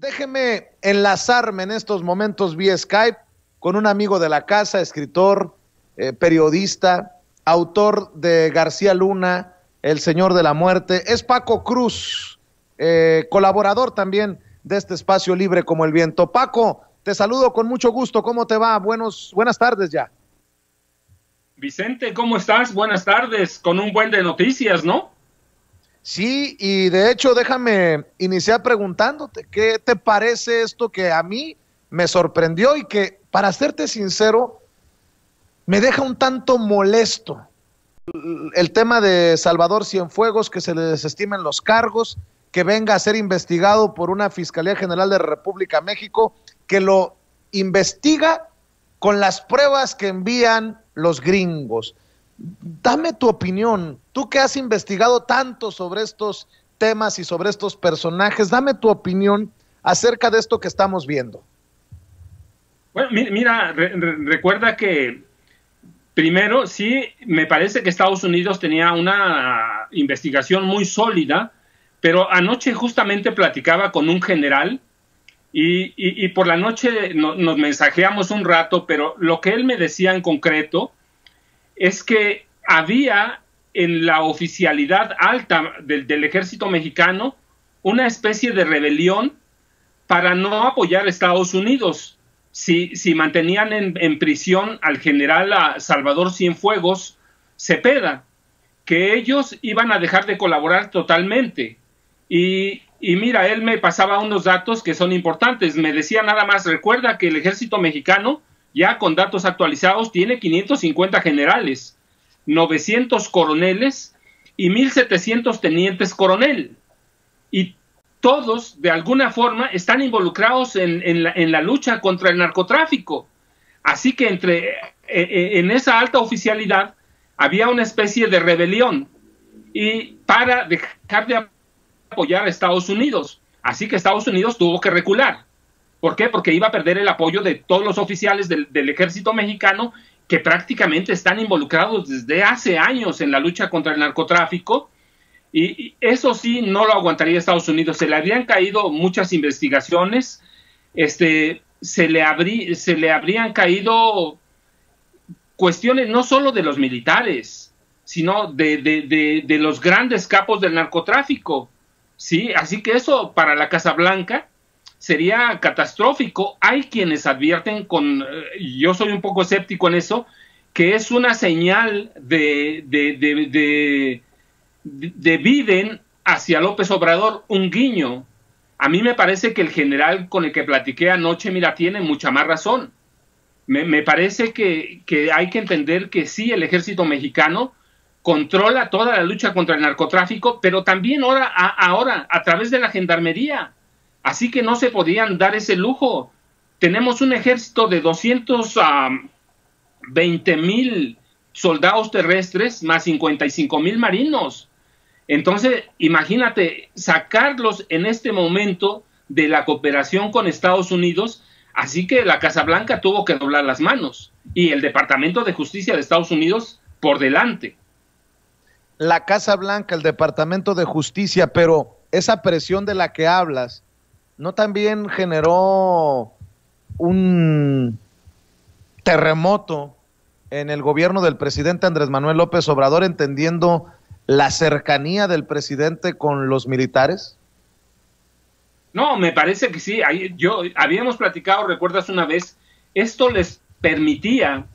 Déjeme enlazarme en estos momentos vía Skype con un amigo de la casa, escritor, periodista, autor de García Luna, El Señor de la Muerte. Es Paco Cruz, colaborador también de este espacio libre como el viento. Paco, te saludo con mucho gusto. ¿Cómo te va? Buenas tardes ya. Vicente, ¿cómo estás? Buenas tardes, con un buen de noticias, ¿no? Sí, y de hecho déjame iniciar preguntándote, ¿qué te parece esto que a mí me sorprendió y que, para serte sincero, me deja un tanto molesto? El tema de Salvador Cienfuegos, que se le desestimen los cargos, que venga a ser investigado por una Fiscalía General de la República México, que lo investiga con las pruebas que envían los gringos. Dame tu opinión, tú que has investigado tanto sobre estos temas y sobre estos personajes, dame tu opinión acerca de esto que estamos viendo. Bueno, mira, recuerda que primero, sí, me parece que Estados Unidos tenía una investigación muy sólida, pero anoche justamente platicaba con un general y por la noche nos mensajeamos un rato, pero lo que él me decía en concreto es que había en la oficialidad alta del ejército mexicano una especie de rebelión para no apoyar a Estados Unidos. Si mantenían en prisión al general Salvador Cienfuegos Cepeda, que ellos iban a dejar de colaborar totalmente. Y mira, él me pasaba unos datos que son importantes. Me decía nada más, recuerda que el ejército mexicano, ya con datos actualizados, tiene 550 generales, 900 coroneles y 1,700 tenientes coronel. Y todos, de alguna forma, están involucrados en la lucha contra el narcotráfico. Así que en esa alta oficialidad había una especie de rebelión y para dejar de apoyar a Estados Unidos. Así que Estados Unidos tuvo que recular. ¿Por qué? Porque iba a perder el apoyo de todos los oficiales del ejército mexicano que prácticamente están involucrados desde hace años en la lucha contra el narcotráfico, y eso sí no lo aguantaría Estados Unidos. Se le habrían caído muchas investigaciones, se le habrían caído cuestiones no solo de los militares, sino de los grandes capos del narcotráfico, ¿sí? Así que eso para la Casa Blanca sería catastrófico. Hay quienes advierten, yo soy un poco escéptico en eso, que es una señal de Biden hacia López Obrador, un guiño. A mí me parece que el general con el que platiqué anoche, mira, tiene mucha más razón. Me parece que hay que entender que sí, el ejército mexicano controla toda la lucha contra el narcotráfico, pero también ahora a través de la gendarmería. Así que no se podían dar ese lujo. Tenemos un ejército de 220,000 soldados terrestres más 55,000 marinos. Entonces, imagínate, sacarlos en este momento de la cooperación con Estados Unidos. Así que la Casa Blanca tuvo que doblar las manos y el Departamento de Justicia de Estados Unidos por delante. La Casa Blanca, el Departamento de Justicia, pero esa presión de la que hablas, ¿no también generó un terremoto en el gobierno del presidente Andrés Manuel López Obrador, entendiendo la cercanía del presidente con los militares? No, me parece que sí. Habíamos platicado, recuerdas una vez, esto les permitía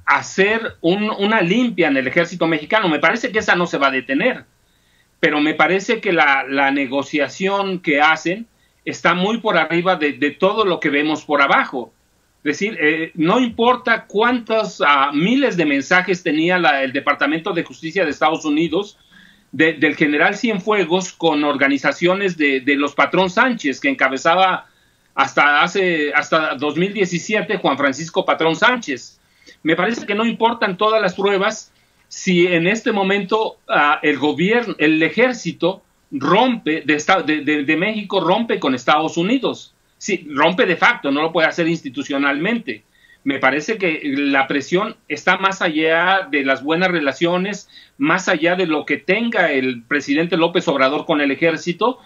hacer una limpia en el ejército mexicano. Me parece que esa no se va a detener, pero me parece que la negociación que hacen está muy por arriba de todo lo que vemos por abajo. Es decir, no importa cuántos miles de mensajes tenía el Departamento de Justicia de Estados Unidos del general Cienfuegos con organizaciones de los Patrón Sánchez, que encabezaba hasta 2017 Juan Francisco Patrón Sánchez. Me parece que no importan todas las pruebas si en este momento el ejército de México rompe con Estados Unidos. Sí, rompe de facto, no lo puede hacer institucionalmente. Me parece que la presión está más allá de las buenas relaciones, más allá de lo que tenga el presidente López Obrador con el ejército.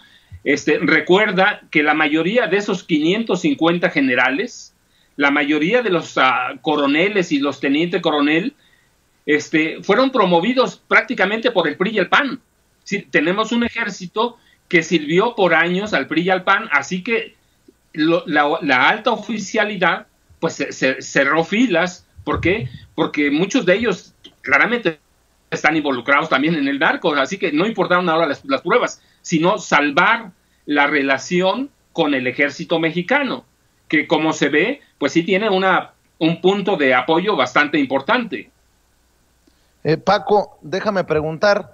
recuerda que la mayoría de esos 550 generales, la mayoría de los coroneles y los teniente coronel, fueron promovidos prácticamente por el PRI y el PAN. Sí, tenemos un ejército que sirvió por años al PRI y al PAN, así que la alta oficialidad pues cerró filas. ¿Por qué? Porque muchos de ellos claramente están involucrados también en el narco, así que no importaron ahora las pruebas, sino salvar la relación con el ejército mexicano, que como se ve, pues sí tiene un punto de apoyo bastante importante. Paco, déjame preguntar,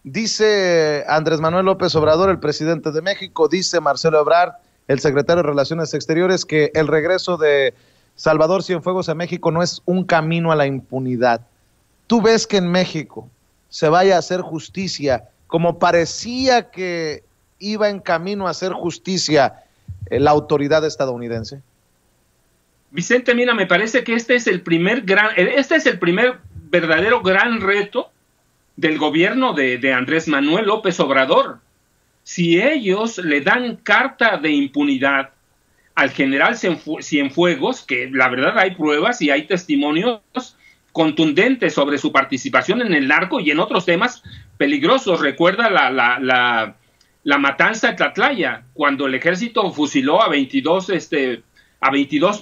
dice Andrés Manuel López Obrador, el presidente de México, dice Marcelo Ebrard, el secretario de Relaciones Exteriores, que el regreso de Salvador Cienfuegos a México no es un camino a la impunidad. ¿Tú ves que en México se vaya a hacer justicia, como parecía que iba en camino a hacer justicia la autoridad estadounidense? Vicente, mira, me parece que este es el primer verdadero gran reto del gobierno de Andrés Manuel López Obrador. Si ellos le dan carta de impunidad al general Cienfuegos, que la verdad hay pruebas y hay testimonios contundentes sobre su participación en el narco y en otros temas peligrosos. Recuerda la matanza de Tlatlaya, cuando el ejército fusiló a 22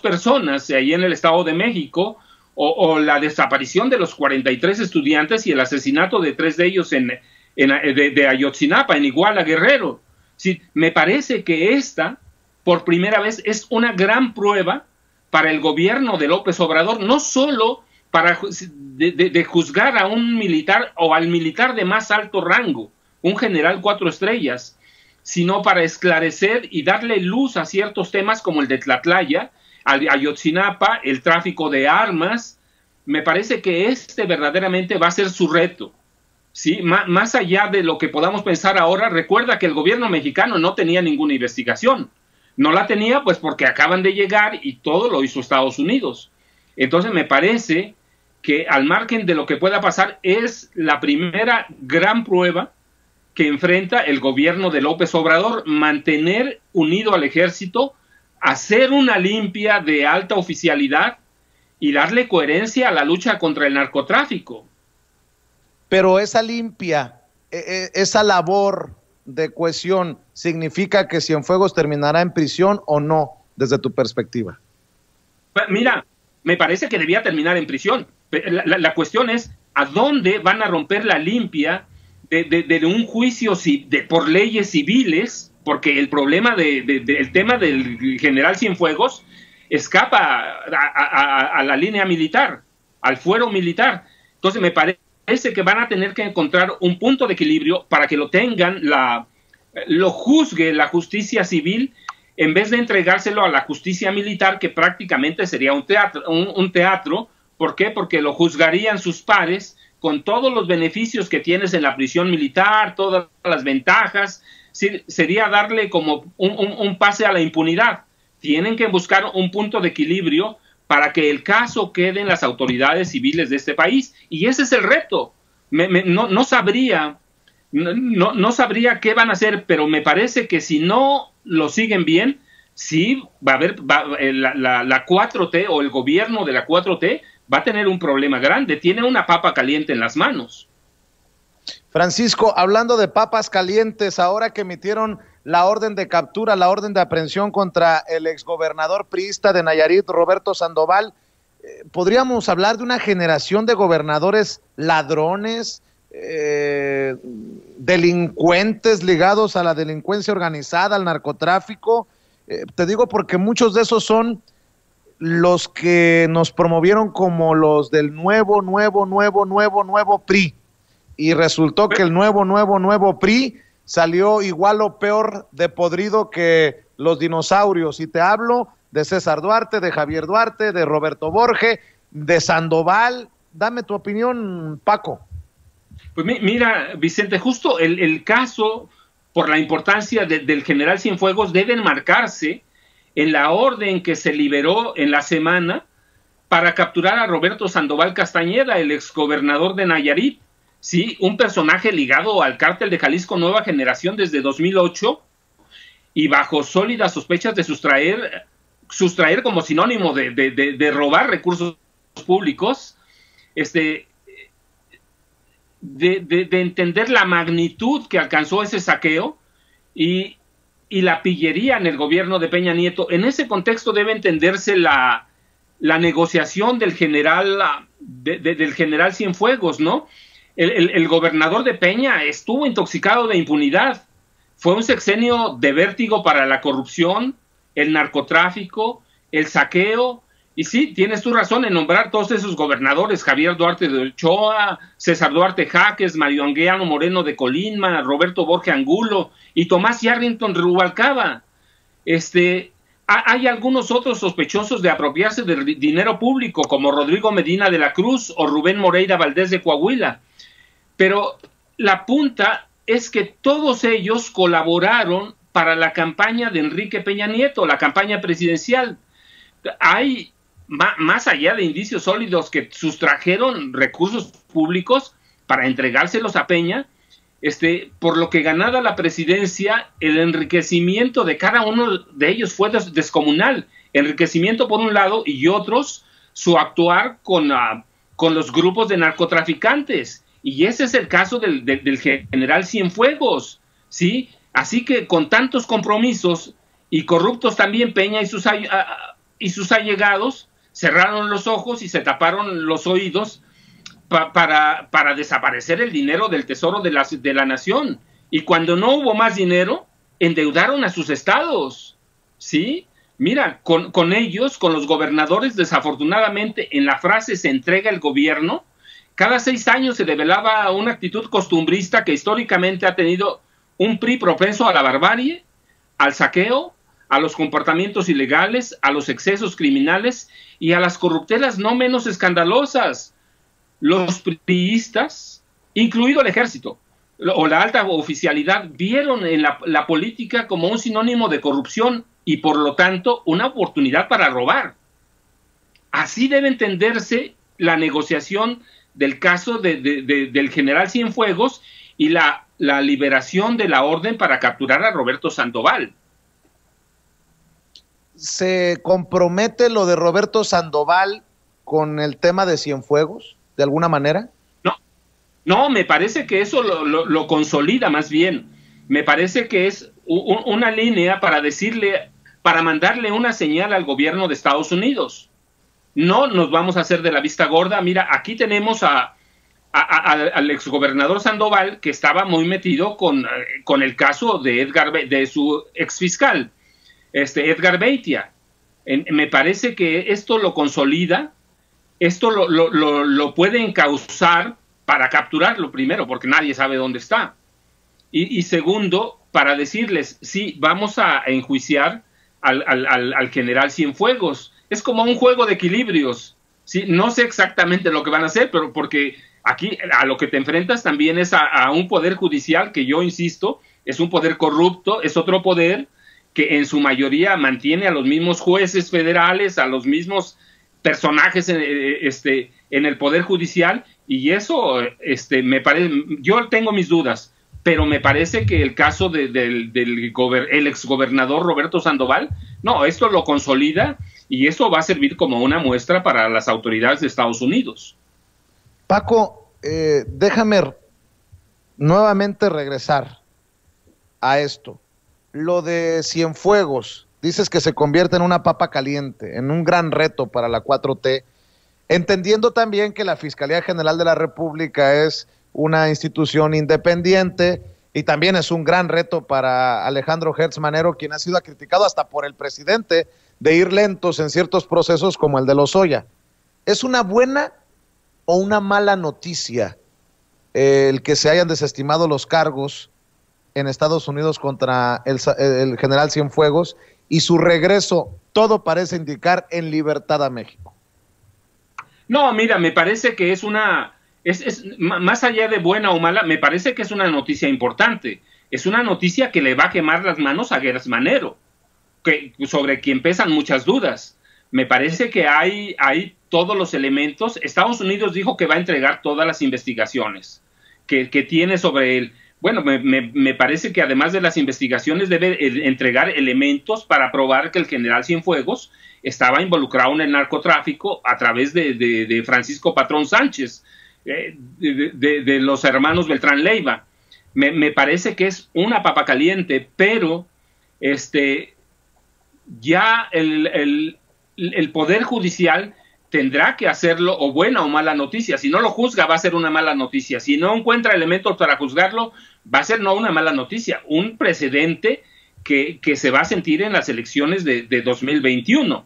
personas ahí en el Estado de México, o la desaparición de los 43 estudiantes y el asesinato de 3 de ellos de Ayotzinapa, en Iguala, Guerrero. Sí, me parece que esta, por primera vez, es una gran prueba para el gobierno de López Obrador, no solo para de juzgar a un militar o al militar de más alto rango, un general 4 estrellas, sino para esclarecer y darle luz a ciertos temas como el de Tlatlaya, Ayotzinapa, el tráfico de armas. Me parece que verdaderamente va a ser su reto. ¿Sí? Más allá de lo que podamos pensar ahora, recuerda que el gobierno mexicano no tenía ninguna investigación. No la tenía pues porque acaban de llegar y todo lo hizo Estados Unidos. Entonces me parece que al margen de lo que pueda pasar, es la primera gran prueba que enfrenta el gobierno de López Obrador: mantener unido al ejército, hacer una limpia de alta oficialidad y darle coherencia a la lucha contra el narcotráfico. Pero esa limpia, esa labor de cohesión, ¿significa que Cienfuegos terminará en prisión o no, desde tu perspectiva? Mira, me parece que debía terminar en prisión. La cuestión es, ¿a dónde van a romper la limpia de un juicio por leyes civiles? Porque el problema el tema del general Cienfuegos escapa a la línea militar, al fuero militar. Entonces me parece que van a tener que encontrar un punto de equilibrio para que lo juzgue la justicia civil, en vez de entregárselo a la justicia militar, que prácticamente sería un teatro. ¿Por qué? Porque lo juzgarían sus pares con todos los beneficios que tienes en la prisión militar, todas las ventajas. Sí, sería darle como un pase a la impunidad. Tienen que buscar un punto de equilibrio para que el caso quede en las autoridades civiles de este país. Y ese es el reto. No sabría qué van a hacer, pero me parece que si no lo siguen bien, sí va a haber la 4T o el gobierno de la 4T va a tener un problema grande. Tiene una papa caliente en las manos. Francisco, hablando de papas calientes, ahora que emitieron la orden de captura, la orden de aprehensión contra el exgobernador priista de Nayarit, Roberto Sandoval, ¿podríamos hablar de una generación de gobernadores ladrones, delincuentes ligados a la delincuencia organizada, al narcotráfico? Te digo porque muchos de esos son los que nos promovieron como los del nuevo PRI. Y resultó que el nuevo PRI salió igual o peor de podrido que los dinosaurios. Y te hablo de César Duarte, de Javier Duarte, de Roberto Borge, de Sandoval. Dame tu opinión, Paco. Pues mira, Vicente, justo el caso, por la importancia del general Cienfuegos, debe enmarcarse en la orden que se liberó en la semana para capturar a Roberto Sandoval Castañeda, el exgobernador de Nayarit. Sí, un personaje ligado al cártel de Jalisco Nueva Generación desde 2008, y bajo sólidas sospechas de sustraer como sinónimo de robar recursos públicos, de entender la magnitud que alcanzó ese saqueo y la pillería en el gobierno de Peña Nieto. En ese contexto debe entenderse la negociación del general Cienfuegos, ¿no? El gobernador de Peña estuvo intoxicado de impunidad. Fue un sexenio de vértigo para la corrupción, el narcotráfico, el saqueo. Y sí, tienes tu razón en nombrar todos esos gobernadores: Javier Duarte de Ochoa, César Duarte Jaques, Mario Anguiano Moreno de Colima, Roberto Borges Angulo y Tomás Yarrington Rubalcaba. Hay algunos otros sospechosos de apropiarse del dinero público, como Rodrigo Medina de la Cruz o Rubén Moreira Valdés de Coahuila. Pero la punta es que todos ellos colaboraron para la campaña de Enrique Peña Nieto, la campaña presidencial. Hay, más allá de indicios sólidos que sustrajeron recursos públicos para entregárselos a Peña, por lo que ganada la presidencia, el enriquecimiento de cada uno de ellos fue descomunal. Enriquecimiento por un lado, y otros su actuar con los grupos de narcotraficantes. Y ese es el caso del general Cienfuegos, ¿sí? Así que con tantos compromisos y corruptos también, Peña y sus allegados cerraron los ojos y se taparon los oídos para desaparecer el dinero del tesoro de la nación. Y cuando no hubo más dinero, endeudaron a sus estados, ¿sí? Mira, con ellos, con los gobernadores, desafortunadamente, en la frase "se entrega el gobierno", cada 6 años se develaba una actitud costumbrista que históricamente ha tenido un PRI propenso a la barbarie, al saqueo, a los comportamientos ilegales, a los excesos criminales y a las corruptelas no menos escandalosas. Los priistas, incluido el ejército o la alta oficialidad, vieron en la política como un sinónimo de corrupción y por lo tanto una oportunidad para robar. Así debe entenderse la negociación del caso del general Cienfuegos y la liberación de la orden para capturar a Roberto Sandoval. ¿Se compromete lo de Roberto Sandoval con el tema de Cienfuegos, de alguna manera? No, me parece que eso lo consolida más bien. Me parece que es una línea para mandarle una señal al gobierno de Estados Unidos. No nos vamos a hacer de la vista gorda. Mira, aquí tenemos al exgobernador Sandoval, que estaba muy metido con el caso de su exfiscal, Edgar Beitia. Me parece que esto lo consolida, esto lo puede encauzar para capturarlo, primero, porque nadie sabe dónde está. Y segundo, para decirles, sí, vamos a enjuiciar al general Cienfuegos. Es como un juego de equilibrios, ¿sí? No sé exactamente lo que van a hacer, pero porque aquí a lo que te enfrentas también es a un poder judicial que, yo insisto, es un poder corrupto, es otro poder que en su mayoría mantiene a los mismos jueces federales, a los mismos personajes en el poder judicial, y eso me parece, yo tengo mis dudas, pero me parece que el caso del exgobernador Roberto Sandoval, no, esto lo consolida y eso va a servir como una muestra para las autoridades de Estados Unidos. Paco, déjame nuevamente regresar a esto. Lo de Cienfuegos, dices que se convierte en una papa caliente, en un gran reto para la 4T, entendiendo también que la Fiscalía General de la República es una institución independiente y también es un gran reto para Alejandro Gertz Manero, quien ha sido criticado hasta por el presidente de ir lentos en ciertos procesos como el de Lozoya. ¿Es una buena o una mala noticia el que se hayan desestimado los cargos en Estados Unidos contra el general Cienfuegos y su regreso, todo parece indicar, en libertad a México? No, mira, me parece que es más allá de buena o mala, me parece que es una noticia importante. Es una noticia que le va a quemar las manos a Gertz Manero, sobre quien pesan muchas dudas. Me parece que hay todos los elementos. Estados Unidos dijo que va a entregar todas las investigaciones que tiene sobre él, Bueno, me parece que además de las investigaciones debe entregar elementos para probar que el general Cienfuegos estaba involucrado en el narcotráfico a través de Francisco Patrón Sánchez, de los hermanos Beltrán Leiva. Me parece que es una papa caliente, pero ya el Poder Judicial tendrá que hacerlo, o buena o mala noticia. Si no lo juzga, va a ser una mala noticia. Si no encuentra elementos para juzgarlo, va a ser no una mala noticia, un precedente que se va a sentir en las elecciones de 2021.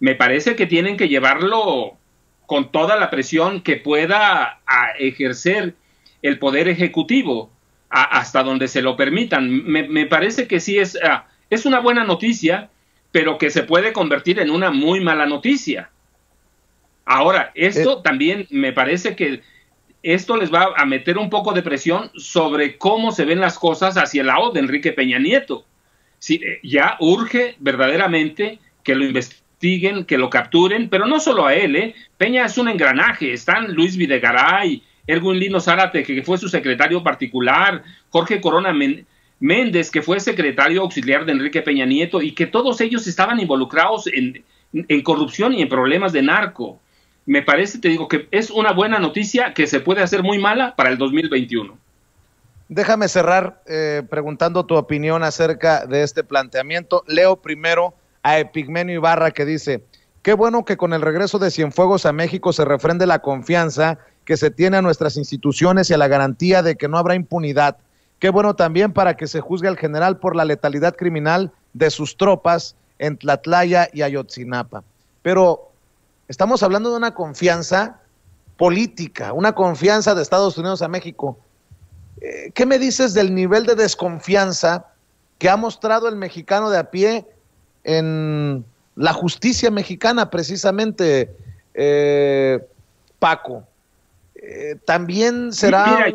Me parece que tienen que llevarlo con toda la presión que pueda ejercer el Poder Ejecutivo hasta donde se lo permitan. Me parece que sí es una buena noticia, pero que se puede convertir en una muy mala noticia. Ahora, esto también me parece que esto les va a meter un poco de presión sobre cómo se ven las cosas hacia el lado de Enrique Peña Nieto. Sí, ya urge verdaderamente que lo investiguen, que lo capturen, pero no solo a él, Peña es un engranaje, están Luis Videgaray, Erwin Lino Zárate, que fue su secretario particular, Jorge Corona Méndez, que fue secretario auxiliar de Enrique Peña Nieto, y que todos ellos estaban involucrados en corrupción y en problemas de narco. Me parece, te digo, que es una buena noticia que se puede hacer muy mala para el 2021. Déjame cerrar preguntando tu opinión acerca de este planteamiento. Leo primero a Epigmenio Ibarra, que dice: qué bueno que con el regreso de Cienfuegos a México se refrende la confianza que se tiene a nuestras instituciones y a la garantía de que no habrá impunidad. Qué bueno también para que se juzgue al general por la letalidad criminal de sus tropas en Tlatlaya y Ayotzinapa. Pero estamos hablando de una confianza política, una confianza de Estados Unidos a México. ¿Qué me dices del nivel de desconfianza que ha mostrado el mexicano de a pie en la justicia mexicana, precisamente, Paco? También será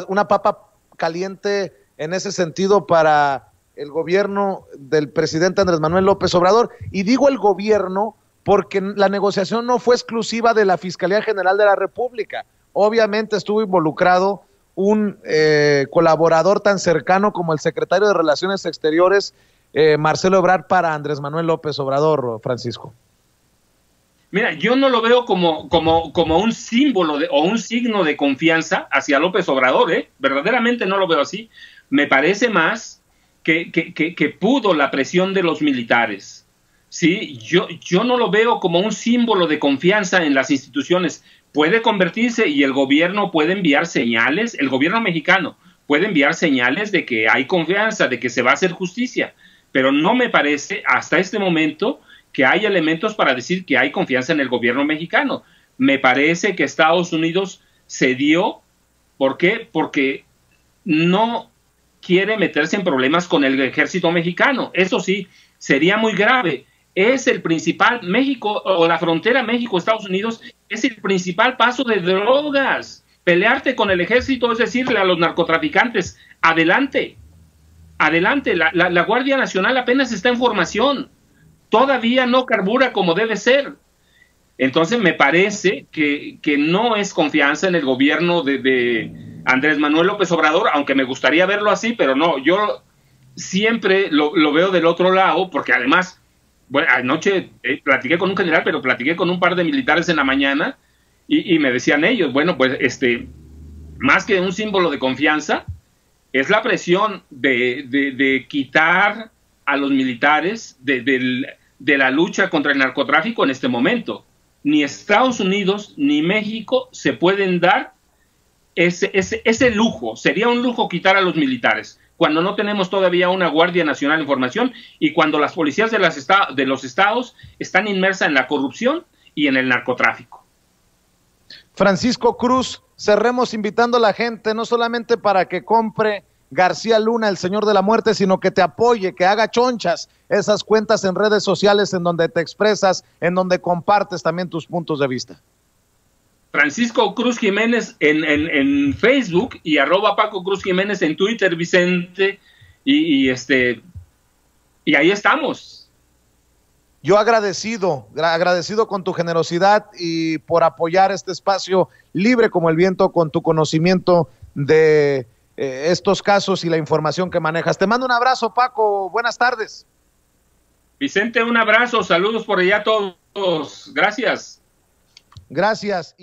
una papa caliente en ese sentido para el gobierno del presidente Andrés Manuel López Obrador. Y digo el gobierno porque la negociación no fue exclusiva de la Fiscalía General de la República. Obviamente estuvo involucrado un colaborador tan cercano como el secretario de Relaciones Exteriores, Marcelo Ebrard, para Andrés Manuel López Obrador, Francisco. Mira, yo no lo veo como un símbolo o un signo de confianza hacia López Obrador, verdaderamente no lo veo así. Me parece más que pudo la presión de los militares. Sí, yo no lo veo como un símbolo de confianza en las instituciones. Puede convertirse, y el gobierno puede enviar señales, el gobierno mexicano puede enviar señales de que hay confianza, de que se va a hacer justicia, pero no me parece hasta este momento que hay elementos para decir que hay confianza en el gobierno mexicano. Me parece que Estados Unidos cedió. ¿Por qué? Porque no quiere meterse en problemas con el ejército mexicano. Eso sí, sería muy grave. Es el principal, México, o la frontera México-Estados Unidos, es el principal paso de drogas. Pelearte con el ejército es decirle a los narcotraficantes: adelante, adelante. La Guardia Nacional apenas está en formación, todavía no carbura como debe ser. Entonces me parece que no es confianza en el gobierno de Andrés Manuel López Obrador, aunque me gustaría verlo así, pero no, yo siempre lo veo del otro lado, porque además, bueno, anoche platiqué con un general, pero platiqué con un par de militares en la mañana, y me decían ellos, bueno, pues más que un símbolo de confianza, es la presión de quitar a los militares de la lucha contra el narcotráfico en este momento. Ni Estados Unidos ni México se pueden dar ese lujo. Sería un lujo quitar a los militares cuando no tenemos todavía una Guardia Nacional en formación y cuando las policías de los estados están inmersas en la corrupción y en el narcotráfico. Francisco Cruz, cerremos invitando a la gente no solamente para que compre García Luna, el Señor de la Muerte, sino que te apoye, que haga chonchas esas cuentas en redes sociales en donde te expresas, en donde compartes también tus puntos de vista. Francisco Cruz Jiménez en Facebook y @Paco Cruz Jiménez en Twitter, Vicente, y ahí estamos. Yo agradecido con tu generosidad y por apoyar este espacio libre como el viento, con tu conocimiento de estos casos y la información que manejas. Te mando un abrazo, Paco. Buenas tardes. Vicente, un abrazo. Saludos por allá a todos. Gracias. Gracias.